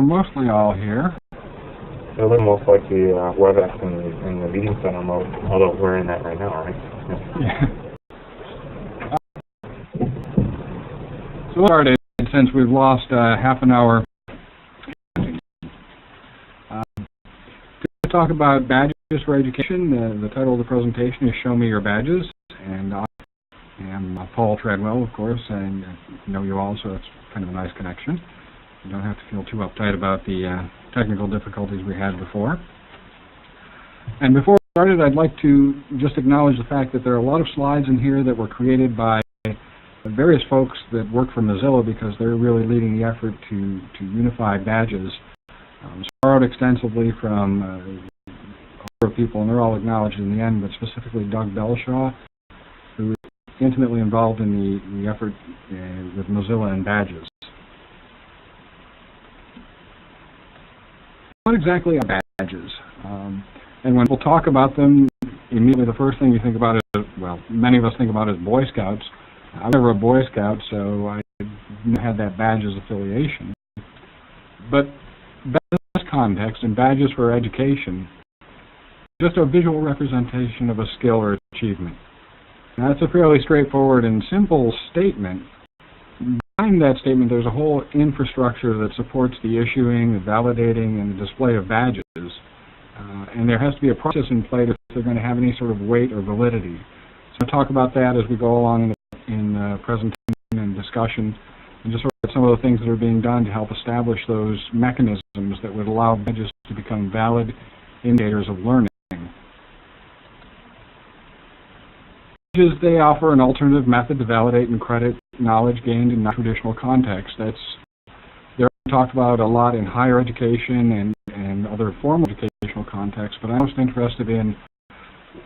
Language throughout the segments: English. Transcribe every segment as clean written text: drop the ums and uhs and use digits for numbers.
we're mostly all here. It looks most like the WebEx in the meeting center mode, although we're in that right now, right? Yeah. So we'll start since we've lost half an hour. To talk about badges for education, the title of the presentation is Show Me Your Badges, and I am Paul Treadwell, of course, and I know you all, so it's kind of a nice connection. You don't have to feel too uptight about the technical difficulties we had before. And before we started, I'd like to just acknowledge the fact that there are a lot of slides in here that were created by various folks that work for Mozilla because they're really leading the effort to unify badges. Borrowed extensively from a number of people, and they're all acknowledged in the end, but specifically Doug Belshaw, who is intimately involved in the effort with Mozilla and badges. What exactly are badges? And when people talk about them, immediately the first thing you think about is, well, many of us think about is Boy Scouts. I was never a Boy Scout, so I never had that badges affiliation. But badges context and badges for education, just a visual representation of a skill or achievement. Now, that's a fairly straightforward and simple statement. Behind that statement, there's a whole infrastructure that supports the issuing, the validating, and the display of badges. And there has to be a process in play if they're going to have any sort of weight or validity. So I'll talk about that as we go along in the presentation and discussion, and just sort of some of the things that are being done to help establish those mechanisms that would allow badges to become valid indicators of learning. Badges, they offer an alternative method to validate and credit knowledge gained in non-traditional contexts. They're talked about a lot in higher education and other formal educational contexts, but I'm most interested in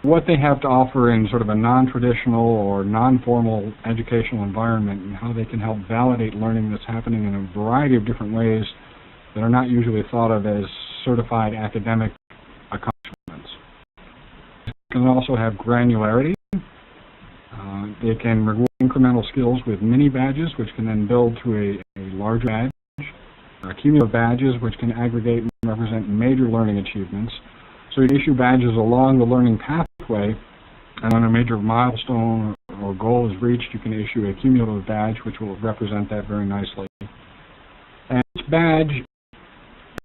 what they have to offer in sort of a non-traditional or non-formal educational environment, and how they can help validate learning that's happening in a variety of different ways that are not usually thought of as certified academic accomplishments. They can also have granularity. They can reward incremental skills with mini badges, which can then build to a larger badge. Cumulative badges, which can aggregate and represent major learning achievements. So you issue badges along the learning pathway, and when a major milestone or goal is reached, you can issue a cumulative badge, which will represent that very nicely. And each badge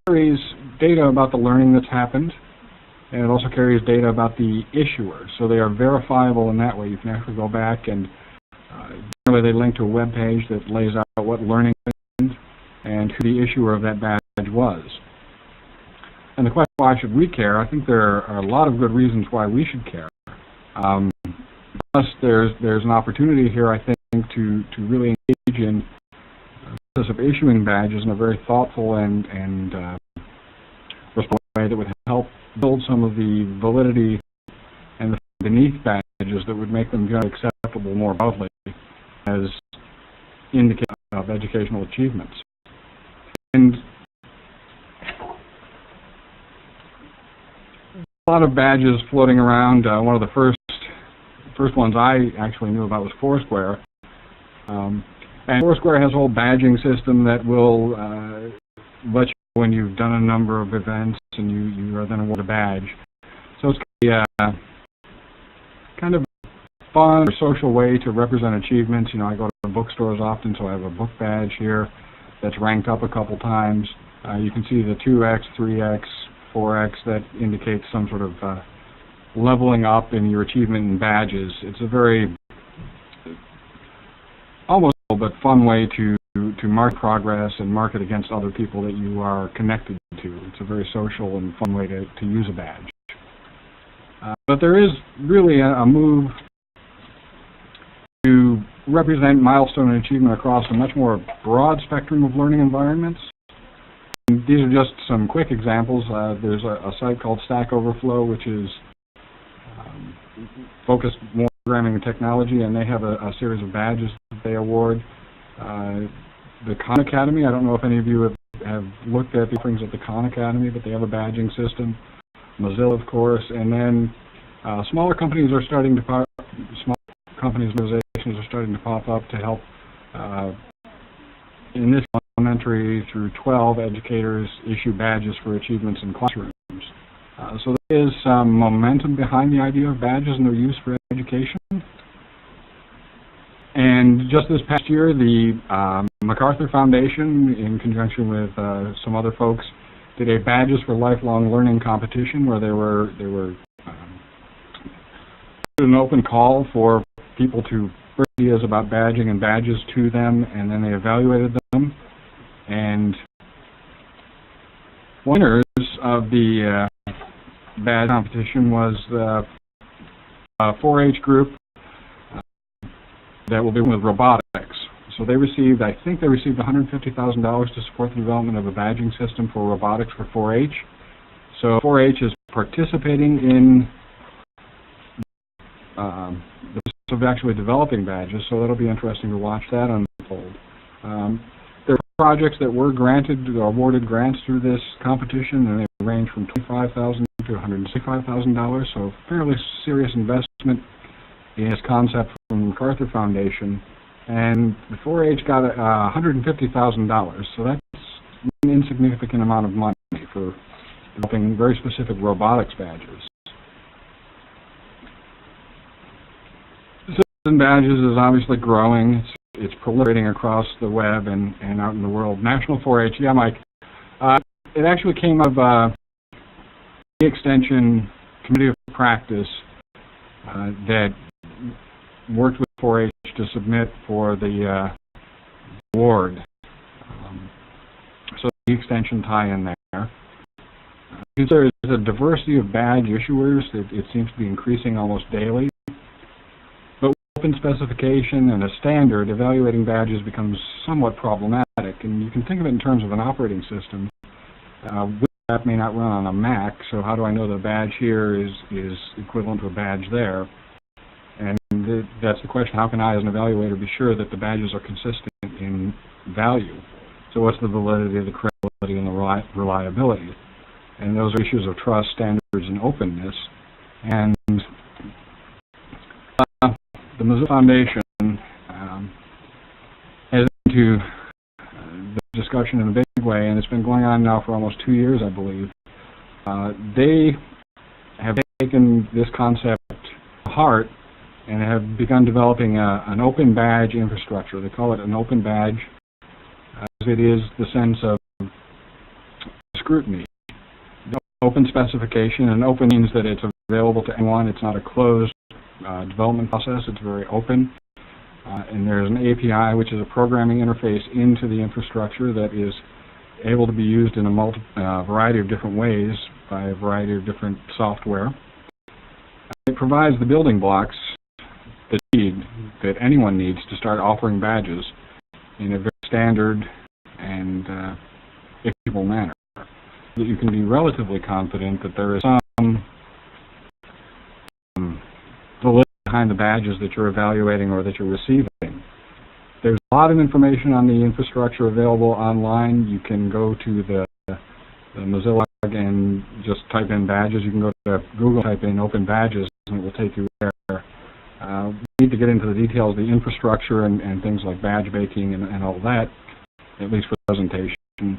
carries data about the learning that's happened, and it also carries data about the issuer. So they are verifiable in that way. You can actually go back and generally they link to a web page that lays out what learning happened and who the issuer of that badge was. And the question, why should we care? I think there are a lot of good reasons why we should care. Plus, there's an opportunity here, I think, to really engage in the process of issuing badges in a very thoughtful and responsible way that would help build some of the validity and the beneath badges that would make them generally acceptable more broadly as indicators of educational achievements. And a lot of badges floating around. One of the first ones I actually knew about was Foursquare. And Foursquare has a whole badging system that will let you know when you've done a number of events and you are then awarded a badge. So it's kind of a fun or social way to represent achievements. You know, I go to bookstores often, so I have a book badge here that's ranked up a couple times. You can see the 2x, 3x, 4x that indicates some sort of leveling up in your achievement in badges. It's a very almost but fun way to mark progress and mark it against other people that you are connected to. It's a very social and fun way to use a badge. But there is really a move to represent milestone and achievement across a much more broad spectrum of learning environments. And these are just some quick examples. There's a site called Stack Overflow, which is focused more on programming and technology, and they have a series of badges that they award. The Khan Academy, I don't know if any of you have looked at the offerings at the Khan Academy, but they have a badging system. Mozilla, of course, and then smaller companies are starting to organizations are starting to pop up to help in this element country, through 12 educators issue badges for achievements in classrooms. So there is some momentum behind the idea of badges and their use for education. And just this past year, the MacArthur Foundation, in conjunction with some other folks, did a Badges for Lifelong Learning competition where they were an open call for people to bring ideas about badging and badges to them, and then they evaluated them. And winners of the badge competition was the 4-H group that will be with robotics. So they received, I think they received $150,000 to support the development of a badging system for robotics for 4-H. So 4-H is participating in the process of actually developing badges, so that'll be interesting to watch that unfold. There are projects that were granted or awarded grants through this competition, and they range from $25,000 to $165,000, so fairly serious investment in this concept from the MacArthur Foundation. And the 4-H got $150,000, so that's an insignificant amount of money for developing very specific robotics badges. Citizen badges is obviously growing. It's proliferating across the web and out in the world. National 4-H, yeah, Mike. It actually came of the Extension Committee of Practice that worked with 4-H to submit for the award. So the extension tie in there. There's a diversity of badge issuers. It seems to be increasing almost daily. But open specification and a standard, evaluating badges becomes somewhat problematic. And you can think of it in terms of an operating system. That may not run on a Mac, so how do I know the badge here is equivalent to a badge there? And that's the question: how can I, as an evaluator, be sure that the badges are consistent in value? So what's the validity, the credibility, and the reliability? And those are issues of trust, standards, and openness. And the Mozilla Foundation has into the discussion in a big way, and it's been going on now for almost 2 years, I believe. They have taken this concept to heart and have begun developing an open badge infrastructure. They call it an open badge, as it is the sense of scrutiny. Open specification, and open means that it's available to anyone. It's not a closed development process. It's very open. And there's an API, which is a programming interface into the infrastructure that is able to be used in a variety of different ways by a variety of different software. It provides the building blocks that anyone needs to start offering badges in a very standard and equitable manner. That you can be relatively confident that there is some validity behind the badges that you're evaluating or that you're receiving. There's a lot of information on the infrastructure available online. You can go to the Mozilla and just type in badges. You can go to Google, type in open badges, and it will take you there. We need to get into the details of the infrastructure and things like badge baking and all that, at least for the presentation.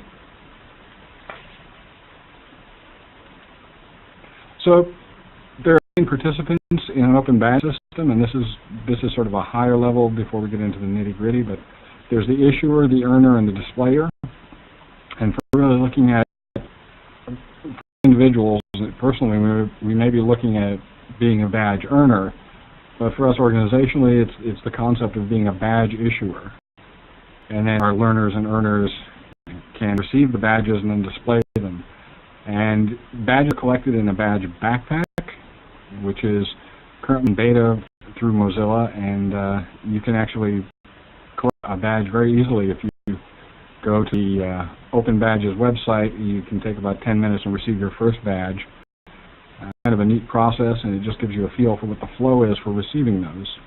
So there are participants in an open badge system, and this is sort of a higher level before we get into the nitty-gritty, but there's the issuer, the earner, and the displayer. And for really looking at individuals, personally, we may be looking at being a badge earner, but for us organizationally, it's the concept of being a badge issuer. And then our learners and earners can receive the badges and then display them. And badges are collected in a badge backpack, which is currently in beta through Mozilla, and you can actually collect a badge very easily. If you go to the Open Badges website, you can take about 10 minutes and receive your first badge. Kind of a neat process, and it just gives you a feel for what the flow is for receiving those.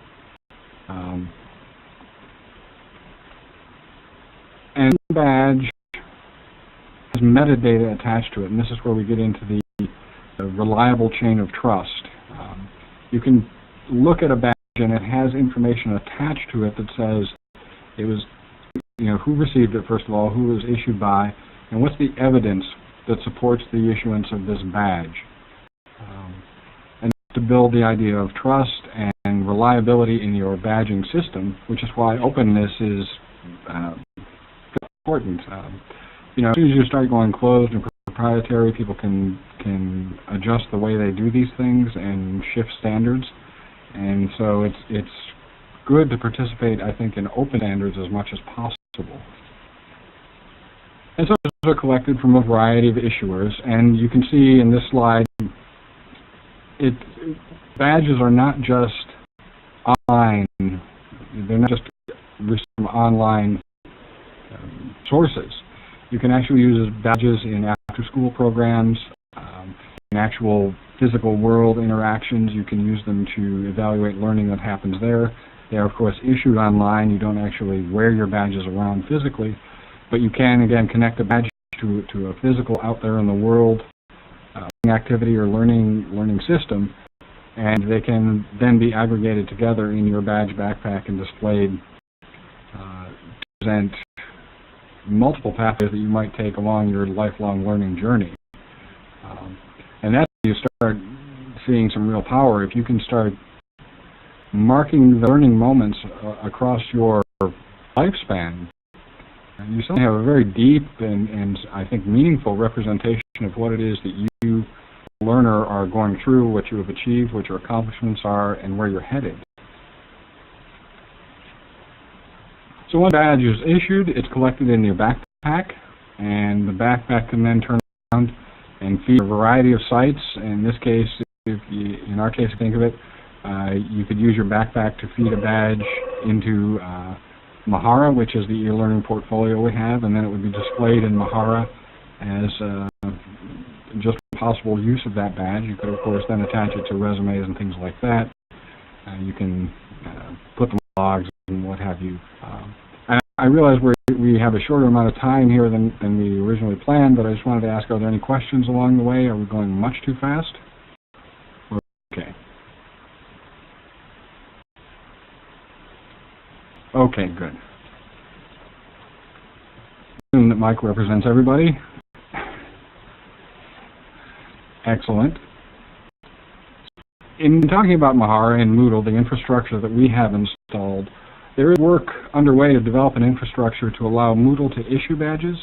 And badge has metadata attached to it, and this is where we get into the reliable chain of trust. You can look at a badge and it has information attached to it that says it was who received it, first of all, who it was issued by, and what's the evidence that supports the issuance of this badge. And to build the idea of trust and reliability in your badging system, which is why openness is important. As soon as you start going closed and proprietary, people can adjust the way they do these things and shift standards. And so it's good to participate, I think, in open standards as much as possible. And so those are collected from a variety of issuers, and you can see in this slide, badges are not just online, they're not just from online sources. You can actually use badges in after-school programs, in actual physical world interactions. You can use them to evaluate learning that happens there. They are, of course, issued online. You don't actually wear your badges around physically, but you can, again, connect a badge to a physical out there in the world activity or learning system, and they can then be aggregated together in your badge backpack and displayed to present multiple pathways that you might take along your lifelong learning journey. And that's when you start seeing some real power. If you can start marking the learning moments across your lifespan, you suddenly have a very deep and I think meaningful representation of what it is that you, learner, are going through, what you have achieved, what your accomplishments are, and where you're headed. So once a badge is issued, it's collected in your backpack, and the backpack can then turn around and feed a variety of sites. In this case, in our case, think of it, you could use your backpack to feed a badge into Mahara, which is the e-learning portfolio we have, and then it would be displayed in Mahara as just possible use of that badge. You could, of course, then attach it to resumes and things like that. You can put them in logs and what have you. And I realize we have a shorter amount of time here than we originally planned, but I just wanted to ask, are there any questions along the way? Are we going much too fast? Okay. Okay, good. Assume that Mike represents everybody. Excellent. In talking about Mahara and Moodle, the infrastructure that we have installed, there is work underway to develop an infrastructure to allow Moodle to issue badges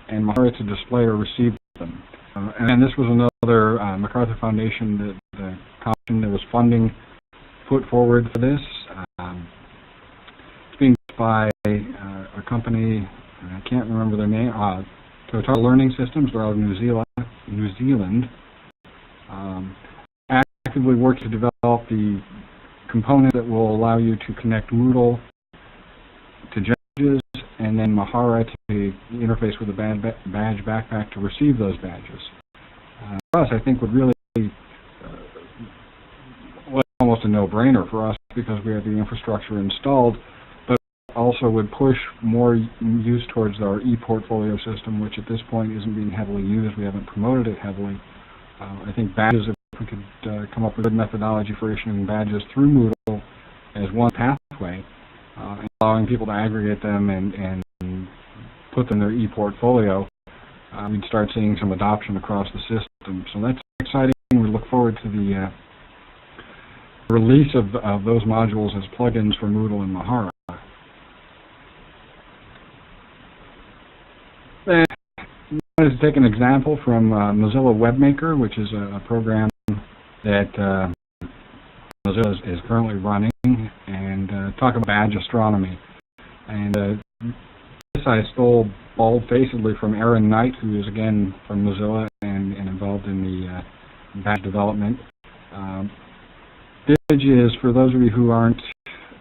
and Mahara to display or receive them. And this was another MacArthur Foundation, the caption, there was funding put forward for this. It's being by a company, I can't remember their name, Total Learning Systems, they're out of New Zealand. Actively work to develop the component that will allow you to connect Moodle to badges and then Mahara to interface with the badge backpack to receive those badges. For us, I think would really well, almost a no-brainer for us because we have the infrastructure installed, but also would push more use towards our e-portfolio system, which at this point isn't being heavily used. We haven't promoted it heavily. I think badges, if we could come up with a good methodology for issuing badges through Moodle as one pathway, and allowing people to aggregate them and put them in their e-portfolio, we'd start seeing some adoption across the system. So that's exciting. We look forward to the release of those modules as plugins for Moodle and Mahara. Then I wanted to take an example from Mozilla Webmaker, which is a program that Mozilla is currently running, and talk about badge astronomy. And this I stole bald-facedly from Aaron Knight, who is again from Mozilla and involved in the badge development. This image is, for those of you who aren't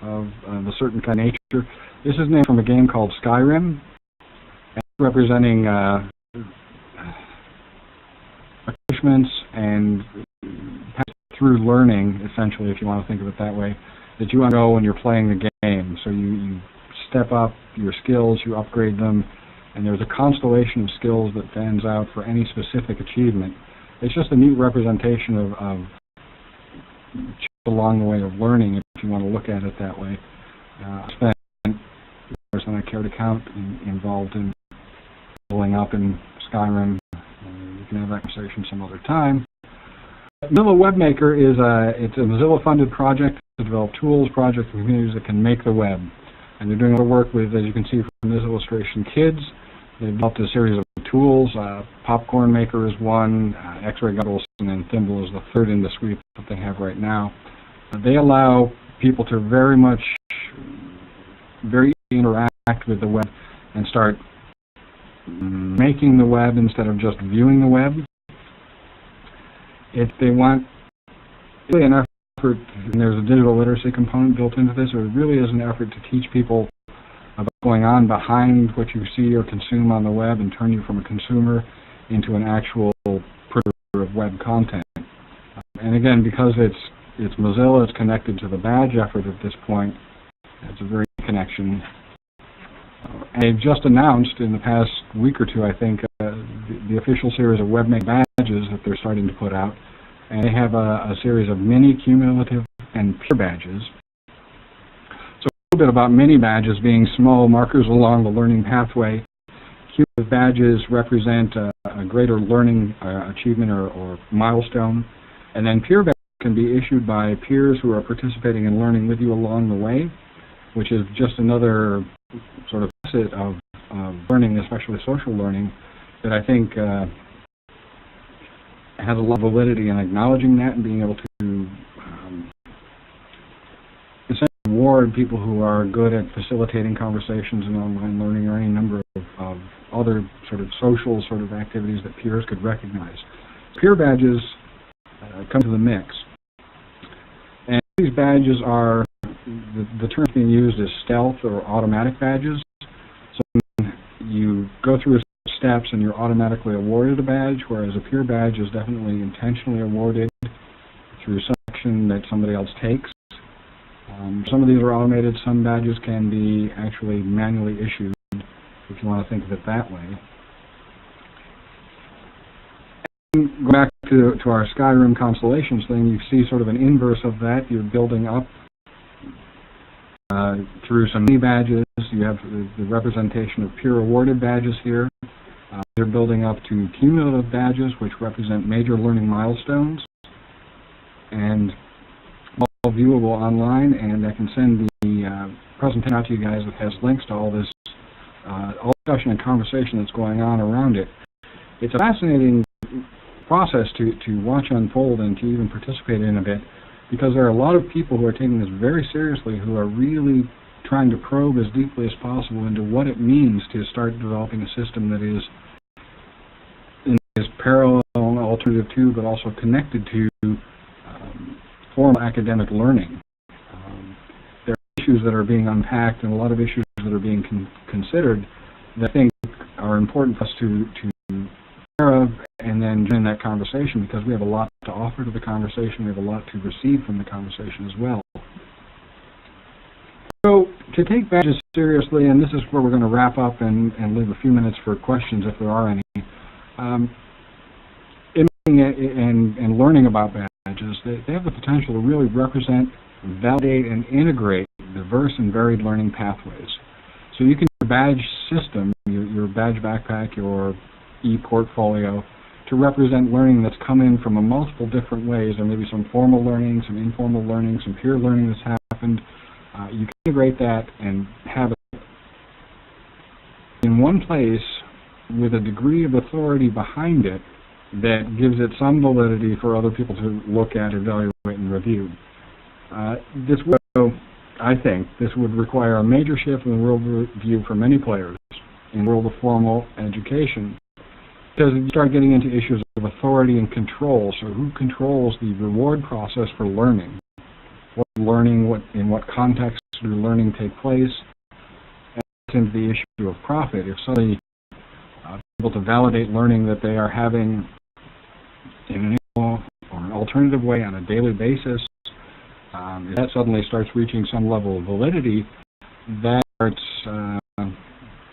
of the certain kind of nature, this is named from a game called Skyrim, representing accomplishments and through learning, essentially, if you want to think of it that way, that you undergo when you're playing the game. So you step up your skills, you upgrade them, and there's a constellation of skills that stands out for any specific achievement. It's just a neat representation of along the way of learning, if you want to look at it that way. I spent than I care to count involved in leveling up in Skyrim. We can have that conversation some other time. Mozilla Webmaker it's a Mozilla-funded project to develop tools, projects, and communities that can make the web. And they're doing a lot of work with, as you can see from this illustration, kids. They've developed a series of tools. Popcorn Maker is one, X-Ray Goggles, and then Thimble is the third in the suite that they have right now. They allow people to very easily interact with the web and start making the web instead of just viewing the web. If they want really an effort, and there's a digital literacy component built into this, it really is an effort to teach people about what's going on behind what you see or consume on the web and turn you from a consumer into an actual producer of web content. And again, because it's Mozilla, it's connected to the badge effort at this point. It's a very good connection. And they've just announced in the past week or two, I think, the official series of Webmaker Badges that they're starting to put out. And they have a series of mini, cumulative, and peer badges. So a little bit about mini badges being small markers along the learning pathway. Cumulative badges represent a greater learning achievement or milestone. And then peer badges can be issued by peers who are participating in learning with you along the way, which is just another sort of facet of learning, especially social learning, that I think has a lot of validity in acknowledging that and being able to essentially reward people who are good at facilitating conversations and online learning or any number of other sort of social sort of activities that peers could recognize. Peer badges come to the mix. And these badges are, the term being used is stealth or automatic badges. So you go through steps and you're automatically awarded a badge, whereas a peer badge is definitely intentionally awarded through some action that somebody else takes. Some of these are automated, some badges can be actually manually issued, if you want to think of it that way. And go back to our Skyrim constellations thing, you see sort of an inverse of that. You're building up through some mini badges. You have the representation of peer awarded badges here. They're building up to cumulative badges, which represent major learning milestones, and all viewable online. And I can send the presentation out to you guys that has links to all this, all discussion and conversation that's going on around it. It's a fascinating process to watch unfold and to even participate in a bit, because there are a lot of people who are taking this very seriously, who are really trying to probe as deeply as possible into what it means to start developing a system that is parallel and alternative to, but also connected to formal academic learning. There are issues that are being unpacked and a lot of issues that are being considered that I think are important for us to aware of and then join that conversation, because we have a lot to offer to the conversation, we have a lot to receive from the conversation as well. So to take badges seriously, and this is where we're going to wrap up and leave a few minutes for questions if there are any. And learning about badges, they have the potential to really represent, validate, and integrate diverse and varied learning pathways. So you can use your badge system, your badge backpack, your e-portfolio, to represent learning that's come in from multiple different ways. There may be some formal learning, some informal learning, some peer learning that's happened. You can integrate that and have it in one place with a degree of authority behind it that gives it some validity for other people to look at, evaluate, and review. This would, I think, this would require a major shift in the world view for many players in the world of formal education, because you start getting into issues of authority and control. So who controls the reward process for learning? What learning, in what context do learning take place? And that's into the issue of profit. If somebody is able to validate learning that they are having in an equal or an alternative way on a daily basis, if that suddenly starts reaching some level of validity, that starts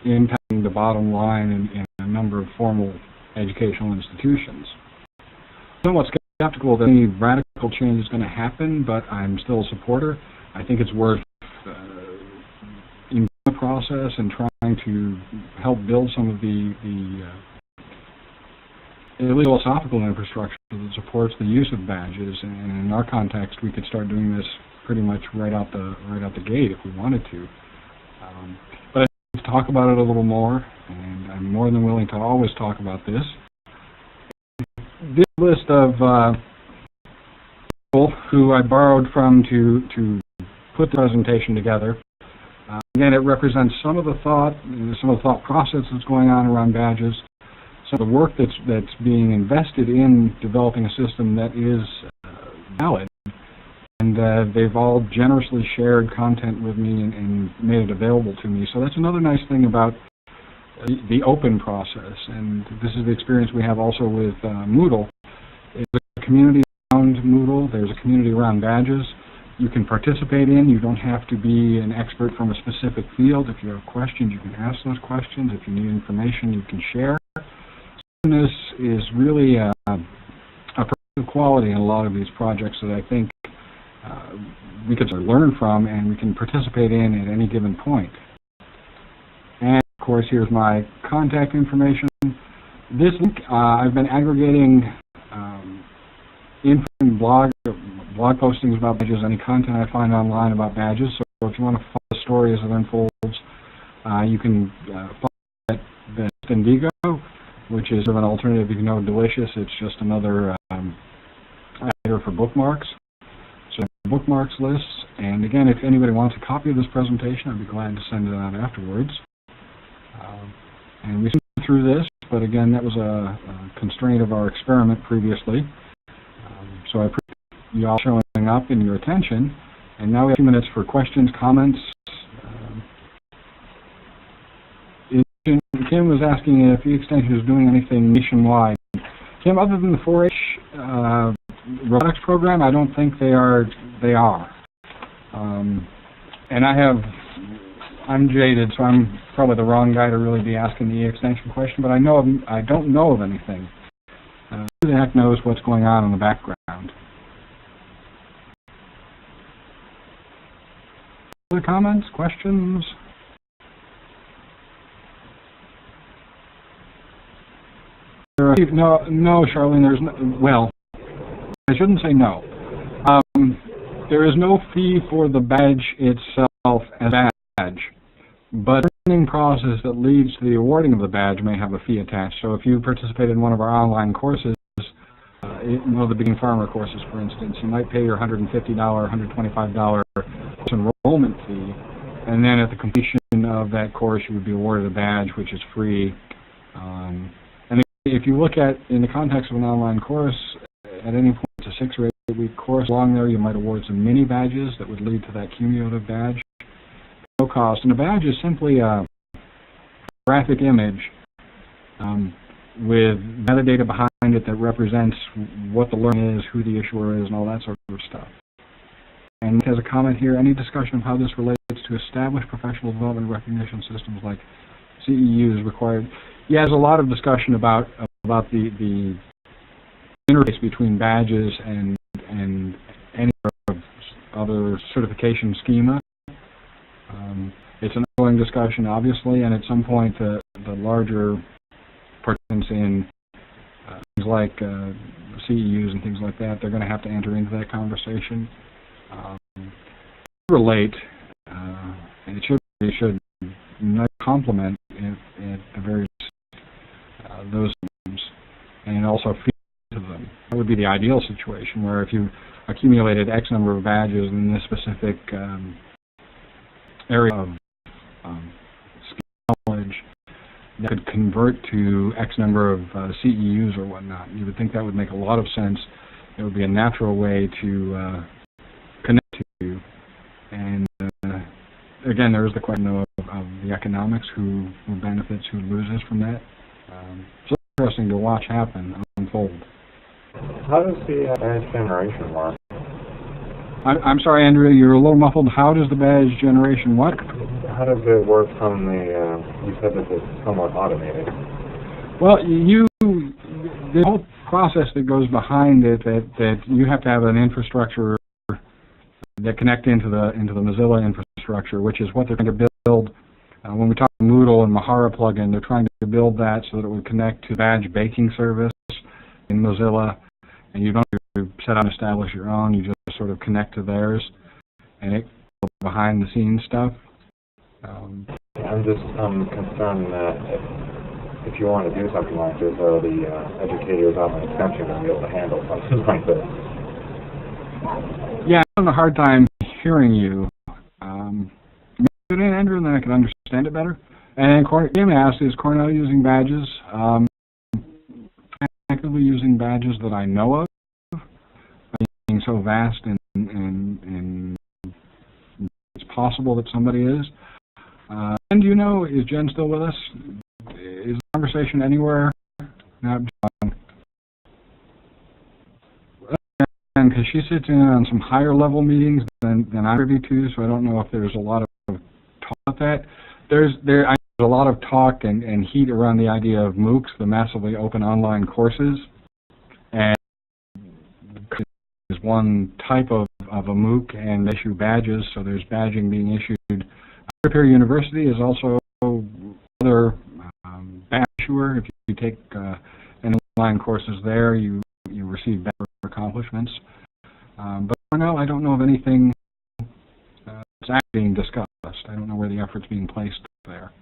impacting the bottom line in a number of formal educational institutions. I'm somewhat skeptical that any radical change is going to happen, but I'm still a supporter. I think it's worth the process and trying to help build some of the philosophical infrastructure that supports the use of badges. And in our context, we could start doing this pretty much right out the gate if we wanted to. But I'd like to talk about it a little more, and I'm more than willing to always talk about this. This list of people who I borrowed from to put the presentation together. Again, it represents some of the thought process that's going on around badges, some of the work that's being invested in developing a system that is valid, and they've all generously shared content with me and made it available to me. So that's another nice thing about the open process, and this is the experience we have also with Moodle. There's a community around Moodle, there's a community around badges. You can participate in. You don't have to be an expert from a specific field. If you have questions, you can ask those questions. If you need information, you can share. This is really a productive quality in a lot of these projects that I think we could learn from and we can participate in at any given point. And of course, here's my contact information. This link, I've been aggregating info and blog postings about badges, any content I find online about badges. So if you want to follow the story as it unfolds, you can follow the Indigo, which is sort of an alternative. You know, Delicious. It's just another editor for bookmarks. So bookmarks lists. And again, if anybody wants a copy of this presentation, I'd be glad to send it out afterwards. And we went through this, but again, that was a constraint of our experiment previously. So I appreciate you all showing up and your attention. And now we have a few minutes for questions, comments. Kim was asking if eExtension is doing anything nationwide. Kim, other than the 4-H robotics program, I don't think they are. And I'm jaded, so I'm probably the wrong guy to really be asking the eExtension question, but I don't know of anything. Who the heck knows what's going on in the background? Other comments, questions? No, Charlene, there's no, well, I shouldn't say no. There is no fee for the badge itself as a badge, but the learning process that leads to the awarding of the badge may have a fee attached. So if you participate in one of our online courses, one of the beginning farmer courses, for instance, you might pay your $150, $125 enrollment fee, and then at the completion of that course, you would be awarded a badge, which is free. And if you look at, in the context of an online course, at any point, it's a 6 or 8 week course. Along there, you might award some mini badges that would lead to that cumulative badge. No cost. And a badge is simply a graphic image with metadata behind it that represents what the learning is, who the issuer is, and all that sort of stuff. And it has a comment here, any discussion of how this relates to established professional development recognition systems like CEUs required? Yeah, there's a lot of discussion about the interface between badges and any sort of other certification schema. It's an ongoing discussion, obviously, and at some point the larger participants in things like CEUs and things like that, they're going to have to enter into that conversation. Relate, and it should not complement at the various those things, and also feed to them. That would be the ideal situation, where if you accumulated X number of badges in this specific area of knowledge, that could convert to X number of CEUs or whatnot. You would think that would make a lot of sense. It would be a natural way to connect to. And again, there is the question of the economics, who benefits, who loses from that. So it's interesting to watch happen, unfold. How does the badge generation work? I'm sorry, Andrea, you're a little muffled. How does the badge generation what? How does it work from the, you said that it's somewhat automated. Well, the whole process that goes behind it, that you have to have an infrastructure that connect into the Mozilla infrastructure, which is what they're going to build When we talk Moodle and Mahara plugin, they're trying to build that so that it would connect to the badge baking service in Mozilla, and you don't have to set out and establish your own. You just sort of connect to theirs, and it behind the scenes stuff. I'm just concerned that if you want to do something like this, the educators on an extension will be able to handle something like this. Yeah, I'm having a hard time hearing you. Maybe Andrew, and then I can understand it better. And Jim asked, is Cornell using badges? Actively using badges that I know of, being so vast and it's possible that somebody is. And do you know, is Jen still with us? Is the conversation anywhere? No, and because she sits in on some higher level meetings than I'm privy to, so I don't know if there's a lot of talk about that. There's a lot of talk and heat around the idea of MOOCs, the massively open online courses, and there's one type of a MOOC and issue badges, so there's badging being issued. Prepare University is also another badge issuer. If you take any online courses there, you receive badge accomplishments. But for now, I don't know of anything that's actually being discussed. I don't know where the effort's being placed there.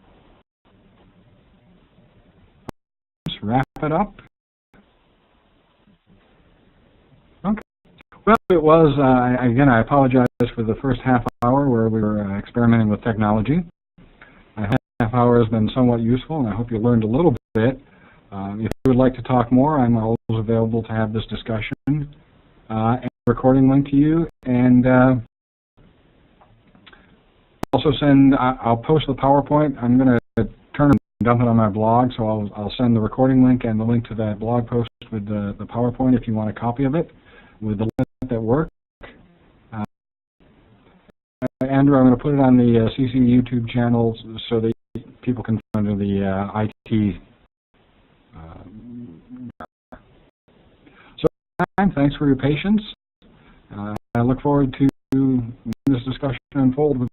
Let's wrap it up. Okay. Well, it was, again, I apologize for the first half hour where we were experimenting with technology. I hope the half hour has been somewhat useful, and I hope you learned a little bit. If you would like to talk more, I'm always available to have this discussion. And a recording link to you, and also send, I'll post the PowerPoint. I'm going to turn and dump it on my blog, so I'll send the recording link and the link to that blog post with the PowerPoint if you want a copy of it, with the link that works. Andrew, I'm going to put it on the CC YouTube channel so that people can find under the IT. So, thanks for your patience. I look forward to this discussion unfold with